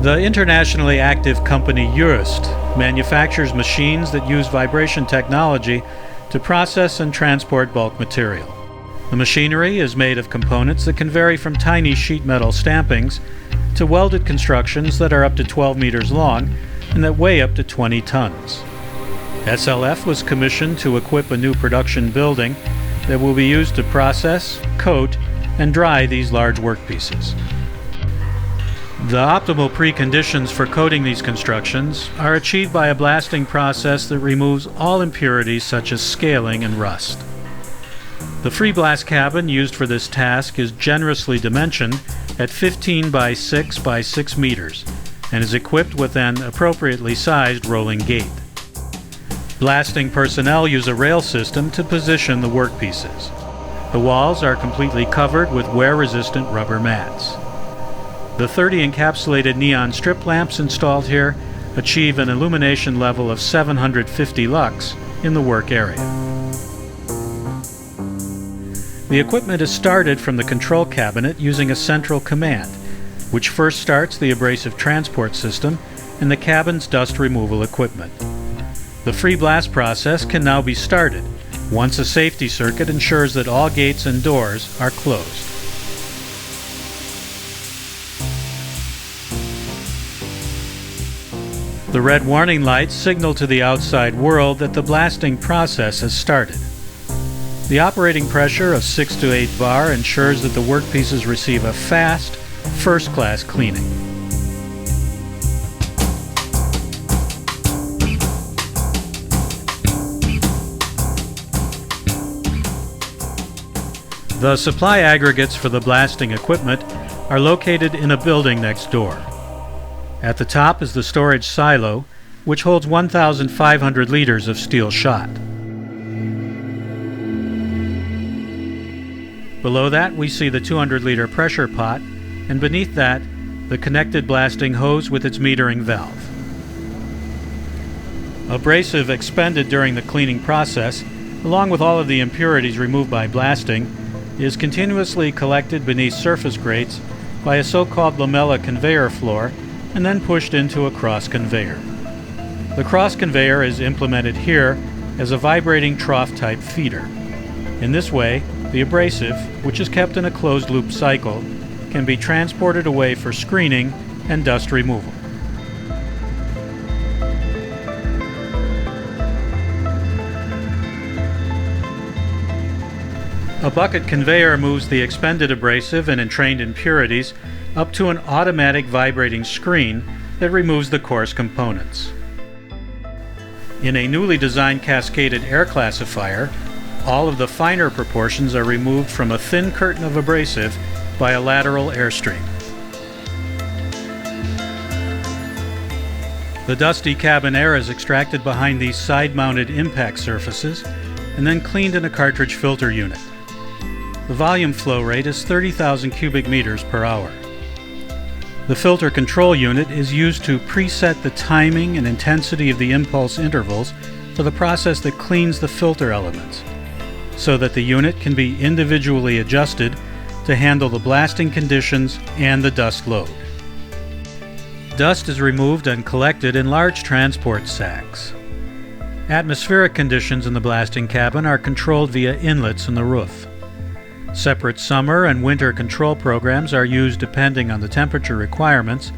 The internationally active company Jöst manufactures machines that use vibration technology to process and transport bulk material. The machinery is made of components that can vary from tiny sheet metal stampings to welded constructions that are up to 12 meters long and that weigh up to 20 tons. SLF was commissioned to equip a new production building that will be used to process, coat, and dry these large workpieces. The optimal preconditions for coating these constructions are achieved by a blasting process that removes all impurities such as scaling and rust. The free blast cabin used for this task is generously dimensioned at 15 by 6 by 6 meters and is equipped with an appropriately sized rolling gate. Blasting personnel use a rail system to position the workpieces. The walls are completely covered with wear-resistant rubber mats. The 30 encapsulated neon strip lamps installed here achieve an illumination level of 750 lux in the work area. The equipment is started from the control cabinet using a central command, which first starts the abrasive transport system and the cabin's dust removal equipment. The free blast process can now be started once a safety circuit ensures that all gates and doors are closed. The red warning lights signal to the outside world that the blasting process has started. The operating pressure of 6 to 8 bar ensures that the workpieces receive a fast, first-class cleaning. The supply aggregates for the blasting equipment are located in a building next door. At the top is the storage silo, which holds 1,500 liters of steel shot. Below that we see the 200-liter pressure pot, and beneath that, the connected blasting hose with its metering valve. Abrasive expended during the cleaning process, along with all of the impurities removed by blasting, is continuously collected beneath surface grates by a so-called lamella conveyor floor and then pushed into a cross conveyor. The cross conveyor is implemented here as a vibrating trough-type feeder. In this way, the abrasive, which is kept in a closed-loop cycle, can be transported away for screening and dust removal. A bucket conveyor moves the expended abrasive and entrained impurities up to an automatic vibrating screen that removes the coarse components. In a newly designed cascaded air classifier, all of the finer proportions are removed from a thin curtain of abrasive by a lateral airstream. The dusty cabin air is extracted behind these side-mounted impact surfaces and then cleaned in a cartridge filter unit. The volume flow rate is 30,000 cubic meters per hour. The filter control unit is used to preset the timing and intensity of the impulse intervals for the process that cleans the filter elements, so that the unit can be individually adjusted to handle the blasting conditions and the dust load. Dust is removed and collected in large transport sacks. Atmospheric conditions in the blasting cabin are controlled via inlets in the roof. Separate summer and winter control programs are used depending on the temperature requirements,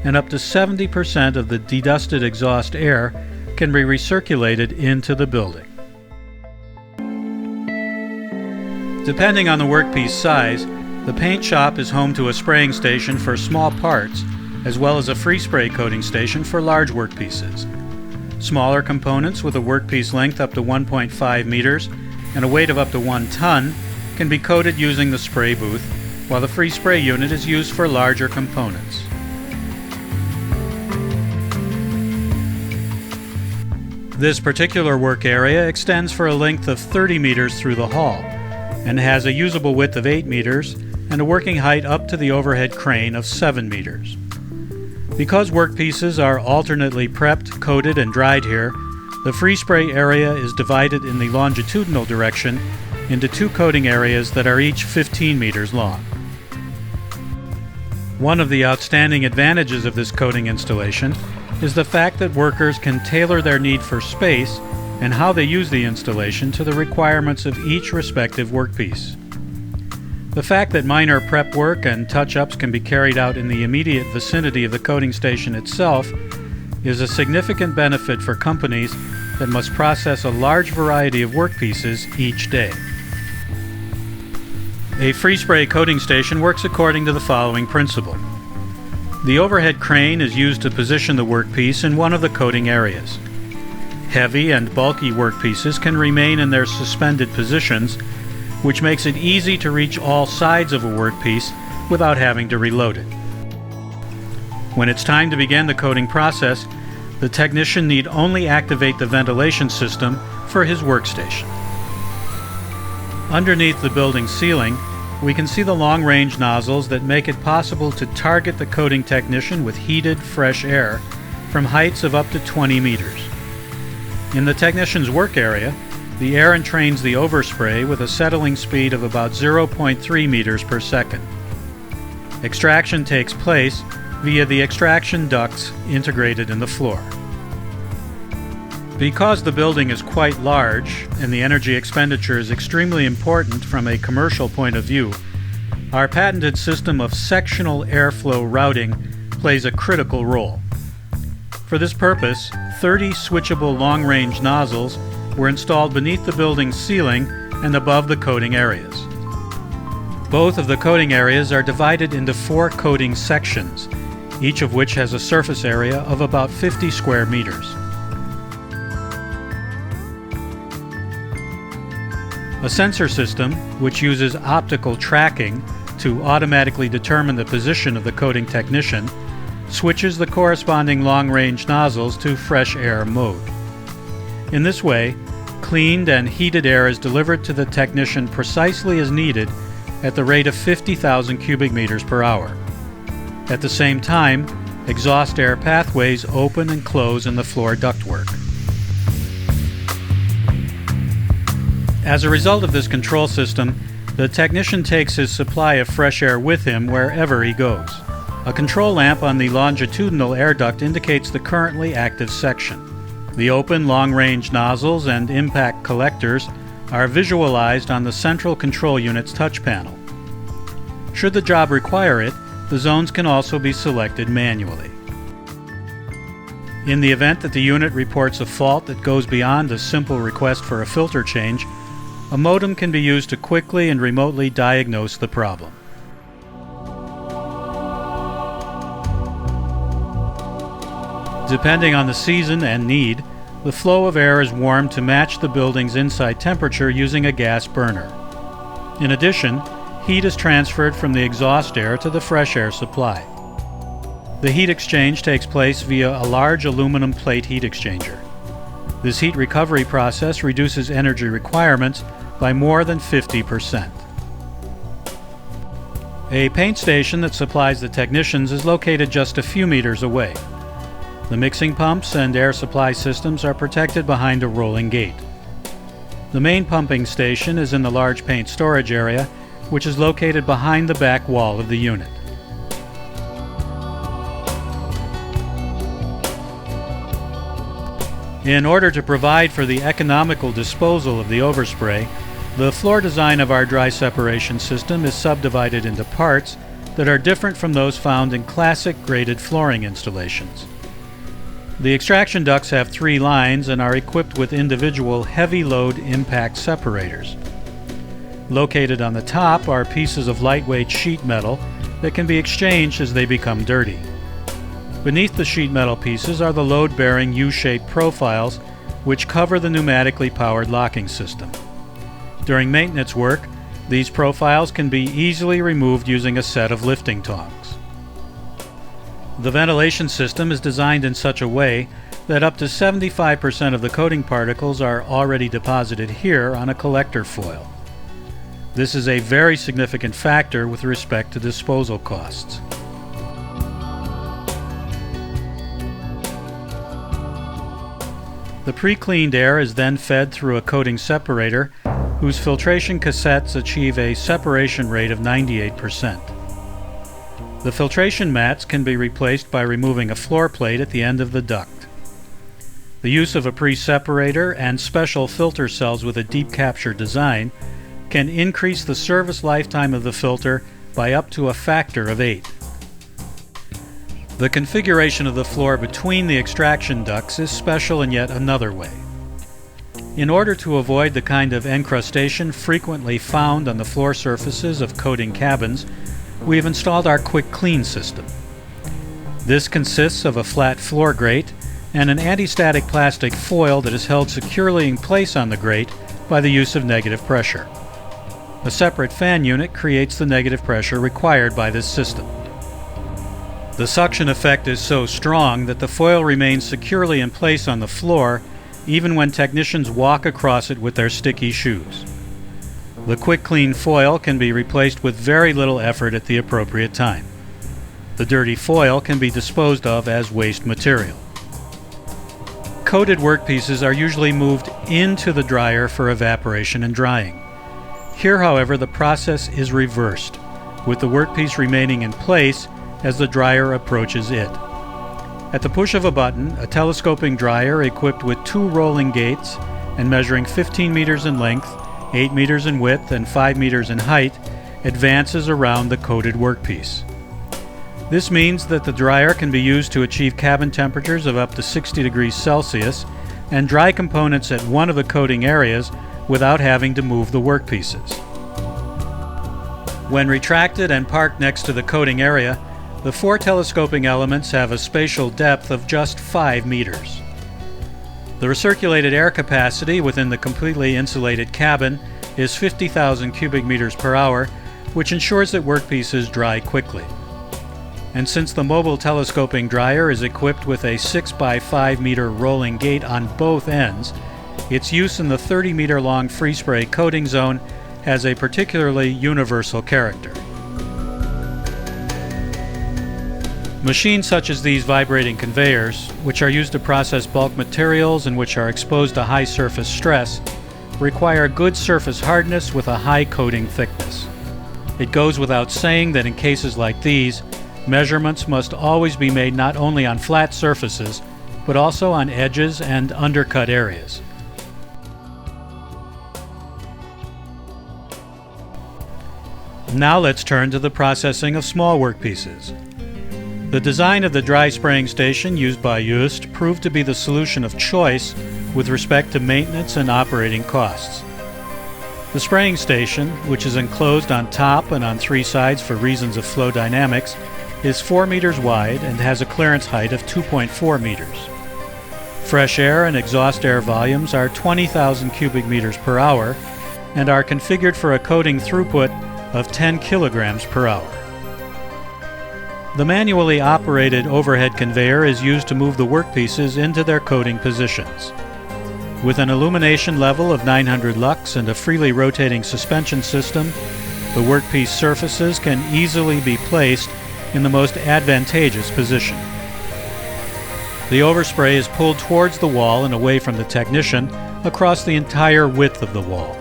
and up to 70% of the dedusted exhaust air can be recirculated into the building. Depending on the workpiece size, the paint shop is home to a spraying station for small parts, as well as a free spray coating station for large workpieces. Smaller components with a workpiece length up to 1.5 meters and a weight of up to 1 ton can be coated using the spray booth, while the free spray unit is used for larger components. This particular work area extends for a length of 30 meters through the hall and has a usable width of 8 meters and a working height up to the overhead crane of 7 meters. Because workpieces are alternately prepped, coated, and dried here, the free spray area is divided in the longitudinal direction into 2 coating areas that are each 15 meters long. One of the outstanding advantages of this coating installation is the fact that workers can tailor their need for space and how they use the installation to the requirements of each respective workpiece. The fact that minor prep work and touch-ups can be carried out in the immediate vicinity of the coating station itself is a significant benefit for companies that must process a large variety of workpieces each day. A free-spray coating station works according to the following principle. The overhead crane is used to position the workpiece in one of the coating areas. Heavy and bulky workpieces can remain in their suspended positions, which makes it easy to reach all sides of a workpiece without having to reload it. When it's time to begin the coating process, the technician need only activate the ventilation system for his workstation. Underneath the building ceiling, we can see the long-range nozzles that make it possible to target the coating technician with heated, fresh air from heights of up to 20 meters. In the technician's work area, the air entrains the overspray with a settling speed of about 0.3 meters per second. Extraction takes place via the extraction ducts integrated in the floor. Because the building is quite large and the energy expenditure is extremely important from a commercial point of view, our patented system of sectional airflow routing plays a critical role. For this purpose, 30 switchable long-range nozzles were installed beneath the building's ceiling and above the coating areas. Both of the coating areas are divided into 4 coating sections, each of which has a surface area of about 50 square meters. A sensor system, which uses optical tracking to automatically determine the position of the coating technician, switches the corresponding long-range nozzles to fresh air mode. In this way, cleaned and heated air is delivered to the technician precisely as needed at the rate of 50,000 cubic meters per hour. At the same time, exhaust air pathways open and close in the floor ductwork. As a result of this control system, the technician takes his supply of fresh air with him wherever he goes. A control lamp on the longitudinal air duct indicates the currently active section. The open long-range nozzles and impact collectors are visualized on the central control unit's touch panel. Should the job require it, the zones can also be selected manually. In the event that the unit reports a fault that goes beyond a simple request for a filter change, a modem can be used to quickly and remotely diagnose the problem. Depending on the season and need, the flow of air is warmed to match the building's inside temperature using a gas burner. In addition, heat is transferred from the exhaust air to the fresh air supply. The heat exchange takes place via a large aluminum plate heat exchanger. This heat recovery process reduces energy requirements by more than 50%. A paint station that supplies the technicians is located just a few meters away. The mixing pumps and air supply systems are protected behind a rolling gate. The main pumping station is in the large paint storage area, which is located behind the back wall of the unit. In order to provide for the economical disposal of the overspray, the floor design of our dry separation system is subdivided into parts that are different from those found in classic graded flooring installations. The extraction ducts have 3 lines and are equipped with individual heavy load impact separators. Located on the top are pieces of lightweight sheet metal that can be exchanged as they become dirty. Beneath the sheet metal pieces are the load-bearing U-shaped profiles which cover the pneumatically powered locking system. During maintenance work, these profiles can be easily removed using a set of lifting tongs. The ventilation system is designed in such a way that up to 75% of the coating particles are already deposited here on a collector foil. This is a very significant factor with respect to disposal costs. The pre-cleaned air is then fed through a coating separator whose filtration cassettes achieve a separation rate of 98%. The filtration mats can be replaced by removing a floor plate at the end of the duct. The use of a pre-separator and special filter cells with a deep capture design can increase the service lifetime of the filter by up to a factor of 8. The configuration of the floor between the extraction ducts is special in yet another way. In order to avoid the kind of encrustation frequently found on the floor surfaces of coating cabins, we have installed our Quick Clean system. This consists of a flat floor grate and an anti-static plastic foil that is held securely in place on the grate by the use of negative pressure. A separate fan unit creates the negative pressure required by this system. The suction effect is so strong that the foil remains securely in place on the floor even when technicians walk across it with their sticky shoes. The Quick Clean foil can be replaced with very little effort at the appropriate time. The dirty foil can be disposed of as waste material. Coated workpieces are usually moved into the dryer for evaporation and drying. Here, however, the process is reversed, with the workpiece remaining in place as the dryer approaches it. At the push of a button, a telescoping dryer equipped with 2 rolling gates and measuring 15 meters in length, 8 meters in width, and 5 meters in height advances around the coated workpiece. This means that the dryer can be used to achieve cabin temperatures of up to 60 degrees Celsius and dry components at one of the coating areas without having to move the workpieces. When retracted and parked next to the coating area, the 4 telescoping elements have a spatial depth of just 5 meters. The recirculated air capacity within the completely insulated cabin is 50,000 cubic meters per hour, which ensures that workpieces dry quickly. And since the mobile telescoping dryer is equipped with a 6 by 5 meter rolling gate on both ends, its use in the 30 meter long free spray coating zone has a particularly universal character. Machines such as these vibrating conveyors, which are used to process bulk materials and which are exposed to high surface stress, require good surface hardness with a high coating thickness. It goes without saying that in cases like these, measurements must always be made not only on flat surfaces, but also on edges and undercut areas. Now let's turn to the processing of small workpieces. The design of the dry spraying station used by Jöst proved to be the solution of choice with respect to maintenance and operating costs. The spraying station, which is enclosed on top and on 3 sides for reasons of flow dynamics, is 4 meters wide and has a clearance height of 2.4 meters. Fresh air and exhaust air volumes are 20,000 cubic meters per hour and are configured for a coating throughput of 10 kilograms per hour. The manually operated overhead conveyor is used to move the workpieces into their coating positions. With an illumination level of 900 lux and a freely rotating suspension system, the workpiece surfaces can easily be placed in the most advantageous position. The overspray is pulled towards the wall and away from the technician across the entire width of the wall.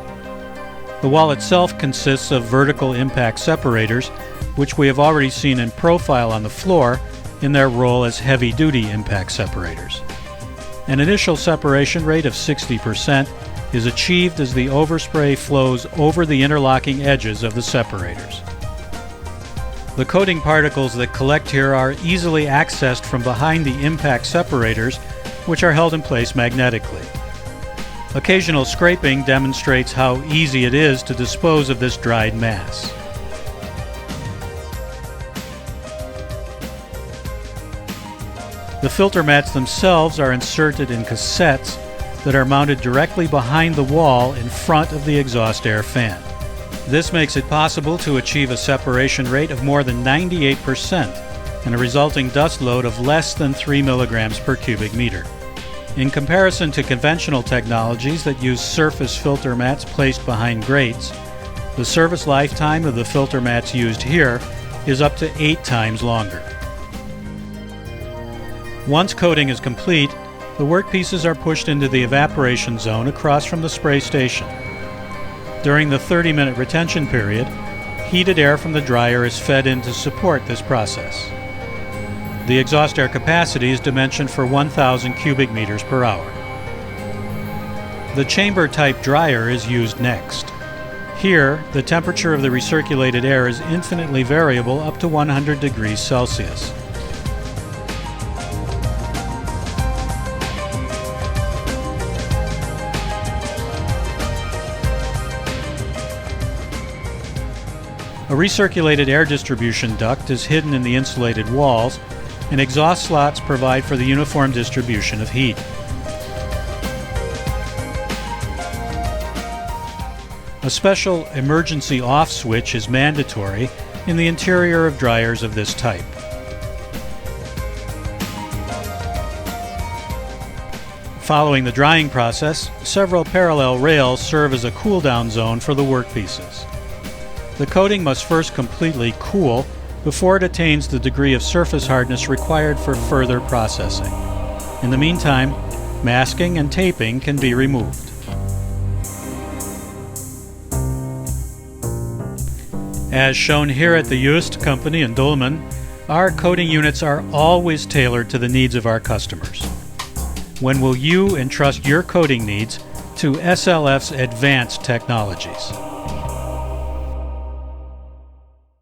The wall itself consists of vertical impact separators, which we have already seen in profile on the floor in their role as heavy-duty impact separators. An initial separation rate of 60% is achieved as the overspray flows over the interlocking edges of the separators. The coating particles that collect here are easily accessed from behind the impact separators, which are held in place magnetically. Occasional scraping demonstrates how easy it is to dispose of this dried mass. The filter mats themselves are inserted in cassettes that are mounted directly behind the wall in front of the exhaust air fan. This makes it possible to achieve a separation rate of more than 98% and a resulting dust load of less than 3 milligrams per cubic meter. In comparison to conventional technologies that use surface filter mats placed behind grates, the service lifetime of the filter mats used here is up to 8 times longer. Once coating is complete, the workpieces are pushed into the evaporation zone across from the spray station. During the 30-minute retention period, Heated air from the dryer is fed in to support this process. The exhaust air capacity is dimensioned for 1,000 cubic meters per hour. The chamber-type dryer is used next. Here, the temperature of the recirculated air is infinitely variable up to 100 degrees Celsius. A recirculated air distribution duct is hidden in the insulated walls, and exhaust slots provide for the uniform distribution of heat. A special emergency off switch is mandatory in the interior of dryers of this type. Following the drying process, several parallel rails serve as a cool-down zone for the workpieces. The coating must first completely cool before it attains the degree of surface hardness required for further processing. In the meantime, masking and taping can be removed. As shown here at the Jöst company in Dolmen, our coating units are always tailored to the needs of our customers. When will you entrust your coating needs to SLF's advanced technologies?